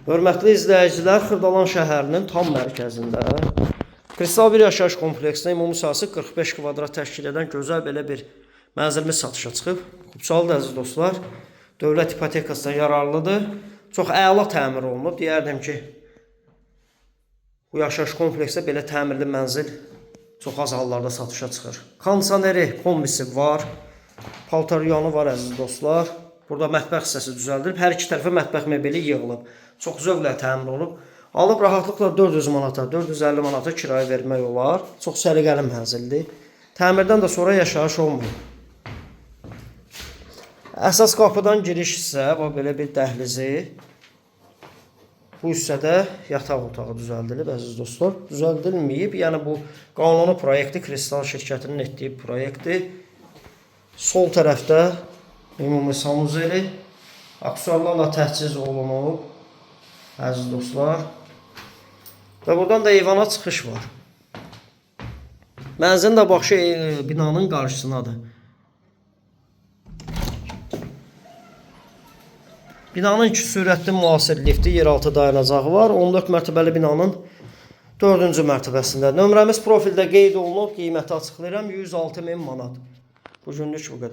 Hörmətli izləyicilər, Xırdalan şəhərinin tam mərkəzində Kristal bir yaşayış kompleksində ümumi sahəsi 45 kvadrat təşkil edən gözəl belə bir mənzilimiz satışa çıxıb. Xubsaldır əziz dostlar, dövlət ipotekasından yararlıdır. Çox əla təmir olunub. Deyərdim ki, bu yaşayış kompleksdə belə təmirli mənzil çox az hallarda satışa çıxır. Kondisioneri, kombisi var. Paltaryanı var əziz dostlar. Burada mətbəx hissəsi düzəldilib. Hər iki tərəfə mətbəx mebeli yığılıb. Çox zövqlə təmin olunub. Alıb rahatlıqla 400 manata, 450 manata kirayə vermək olar. Çox səliqəli mənzildir. Təmirdən də sonra yaşayış olmuyor. Əsas qapıdan giriş hissə, bu belə bir dəhlizi. Bu hissədə yataq otağı düzəldilib əziz dostlar. Düzəldilməyib. Yəni bu qanuni proyekti, Kristal şirkətinin etdiyi proyekti. Sol tərəfdə ümumi sanuzeli aksesuarlarla təchiz olunub əziz dostlar. Və buradan da eyvana çıxış var. Mənzilin də başı binanın qarşısındadır. Binanın 2 sürətli müasir lifti, yeraltı dayanacağı var. 14 mərtəbəli binanın 4-cü mərtəbəsində. Nömrəmiz profildə qeyd olunub, qiyməti açıqlayıram 106.000 manat. Bu günlük bu qədər.